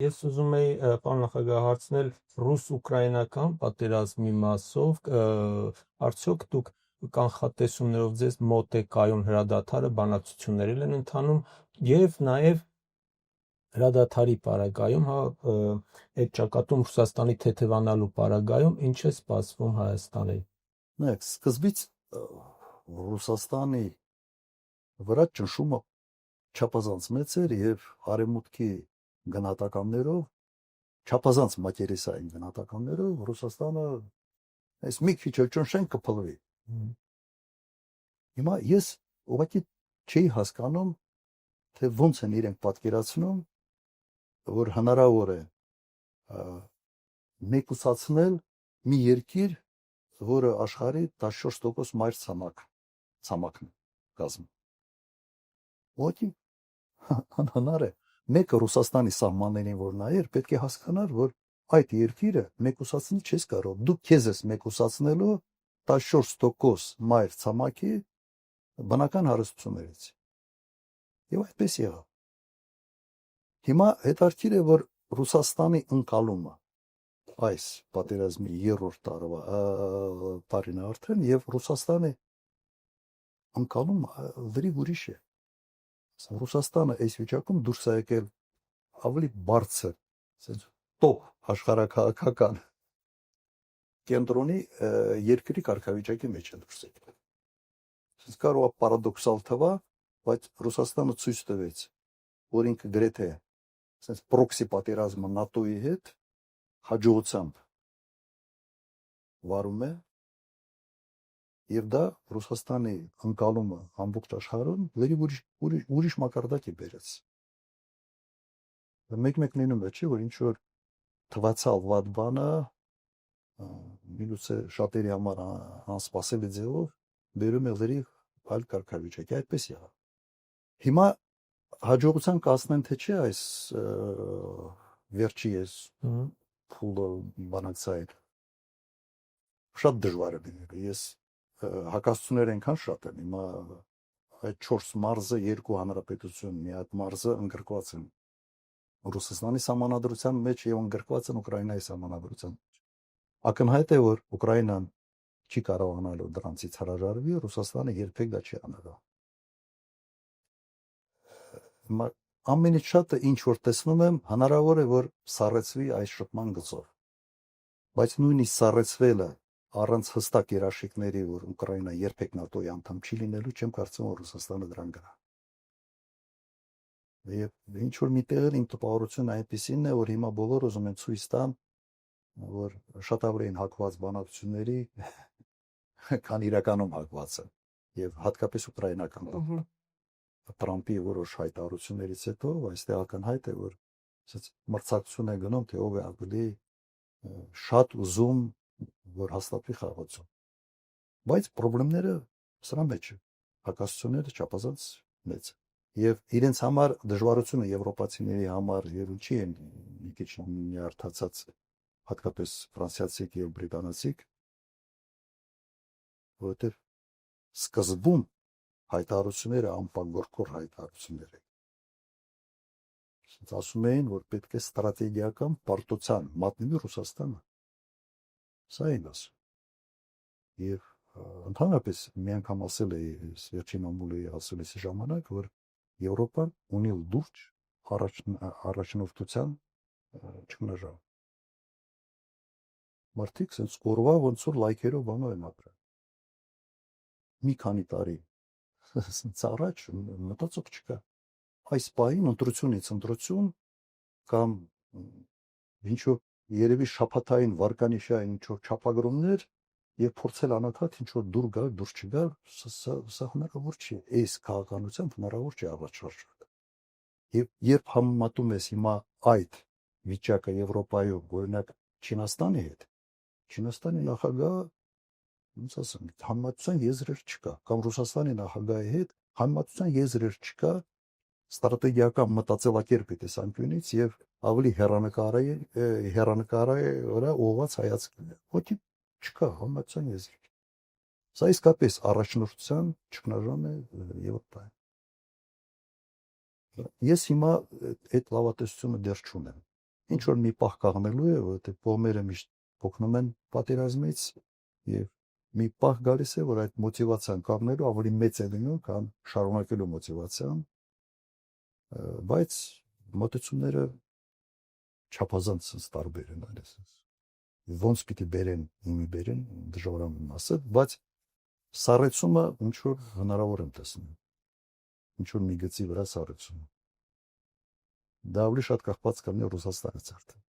Ես ուզում եի պարոն նախագահ հարցնել ռուս-ուկրաինական պատերազմի մասով արդյոք դուք կանխատեսումներով ձեզ մոտ է կայուն հրադադարը բանակցություններ են ընթանում եւ նաեւ հրադադարի պարագայում այդ ճակատում Ռուսաստանի թեթևանալու պարագայում ինչ է սպասվում Հայաստանի։ Նայեք, սկզբից Ռուսաստանի վրա ճնշումը չափազանց մեծ էր եւ արևմուտքի գնահատականներով չափազանց մակերեսային գնահատականներով Ռուսաստանը այս մի քիչ էլ ճնշեն կփլվի։ Հիմա ես ուղղակի չի հասկանում, թե ոնց են իրենք պատկերացնում, որ հնարավոր է մեկուսացնել մի երկիր, որը աշխարհի 14% մայր ցամաքն կազմում։ Ուղղակի անհնար է։ Մեկը Ռուսաստանի սահմաններին որ նայեր, պետք է հասկանար, որ այդ երկիրը մեկուսացնել չես կարող։ Դու քեզ ես մեկուսացնելու 14% մայր ցամաքի բնական հարստություններից։ Եվ այդպես եղավ։ Հիմա հետաքրքիր է, որ Ռուսաստանի ընկալումը այս պատերազմի 3-րդ տարին արդեն եւ Ռուսաստանի ընկալումը լրիվ ուրիշ է։ Ռուսաստանը այս վիճակում դուրս է եկել ավելի բարձր, ասես տոп աշխարհակահաղական կենտրոնի երկրի կարգավիճակի մեջ է դուրս եկել։ Ասես կարող է պարադոքսալ թվա, բայց Ռուսաստանը ցույց տվեց, որ ինքը գրեթե ասես պրոքսի պատերազմը ՆԱՏՕ-ի հետ հաջողությամբ վարում է եւ դա Ռուսաստանի ընկալումը ամբողջ աշխարհում լրիվ ուրիշ մակարդակ է բերած։ Մեկ լինում է, չէ, որ ինչ որ թվացալ վատ բանը միլուցե շատերի համար անսպասելի ձևով բերում է լրիվ այլ կարգավիճակ, այդպես եղավ։ Հիմա հաջողության կասնեն թե չէ այս վերջի այս փուլը բանակցային շատ դժվար է լինելու։ Ես հակասություններ այնքան շատ են, հիմա այդ 4 մարզը, 2 հանրապետություն, մի հատ մարզը ընդգրկված են Ռուսաստանի սահմանադրության մեջ եւ ընդգրկված են Ուկրաինայի սահմանադրության մեջ։ Ակնհայտ է, որ Ուկրաինան չի կարողանալու դրանցից հրաժարվի, Ռուսաստանը երբեք դա չի անելու։ Ամենից շատը ինչ որ տեսնում եմ, հնարավոր է որ սառեցվի այս շփման գծով։ Բայց նույնիսկ սառեցվելը առանց հստակ երաշխիքների, որ Ուկրաինան երբեք ՆԱՏՕ-ի անդամ չի լինելու, չեմ կարծում, որ Ռուսաստանը դրան գնա։ Եվ ինչ որ միտեղ իմ տպավորությունը այնպեսին է, որ հիմա բոլորը ուզում են ցույց տան, որ շատ ավելի են հակված բանակցությունների, քան իրականում հակված են։ Եվ հատկապես ուկրաինական Տրամպի որոշ հայտարարություններից հետո այստեղ ակնհայտ է, որ ասած մրցակցություն է գնում, թե ով է ավելի շատ ուզում, որ հաստատվի խաղացում։ Բայց խնդիրները սրա մեջ է, հակասությունները չափազանց մեծ են։ Եվ իրենց համար դժվարությունը եվրոպացիների համար եւ ինչի են մի քիչ նյարդացած, հատկապես ֆրանսիացիք եւ բրիտանացիք, որովհետեւ սկզբում հայտարարությունները անպանգորքոր հայտարարություններ են։ Ասում էին, որ պետք է ստրատեգիական պարտության մատնվի Ռուսաստանը։ Սա են ասում։ Եվ ընդհանրապես մի անգամ ասել էի վերջին ամուլի ասելիս ժամանակ, որ Եվրոպան ունի լուրջ առաջնորդության ճգնաժամ։ Մարդիկ sense կորվա ոնց որ լայքերով բանով են ապրել։ Մի քանի տարի sense առաջ մտածող չկա։ Այս պահին ընտրությունից ընտրություն կամ ինչ որ երևի շփաթային վարկանիշային ինչ որ չափագրումներ եւ փորձել անընդհատ ինչ որ դուր գալ, դուր չգալ, սա հնարավոր չի։ Այս քաղաքականությամբ հնարավոր չի առաջ շարժել։ Եվ երբ համեմատում ես հիմա այդ վիճակը Եվրոպայում, օրինակ Չինաստանի հետ, Չինաստանի նախագահը, ոնց ասեմ, համեմատության եզրեր չկա, կամ Ռուսաստանի նախագահի հետ համեմատության եզրեր չկա ստրատեգիական մտածելակերպի տեսանկյունից եւ ավելի հերանեկարի վրա ուղղված հայացքներ։ Ոչինչ չկա համացան եզրի։ Սա իսկապես առաջնորդության ճգնաժամ է Եվրոպայում։ Ես հիմա այդ լավատեսությունը դեռ չունեմ։ ինչ որ մի պահ կանգնելու է, որովհետեւ կողմերը միշտ փոխնում են պատերազմից եւ մի պահ գալիս է, որ այդ մոտիվացիան կանգնելու ավելի մեծ է լինում, քան շարունակելու մոտիվացիան, բայց մոտեցումները չափազանց տարբեր են այլևս։ Ոնց պիտի բերեն, իմի բերեն, դժվարանում ասել, բայց սառեցումը ինչ որ հնարավոր եմ տեսնում։ Ինչ որ մի գծի վրա սառեցում։ Դա ավելի շատ կախված կլինի Ռուսաստանից արդեն։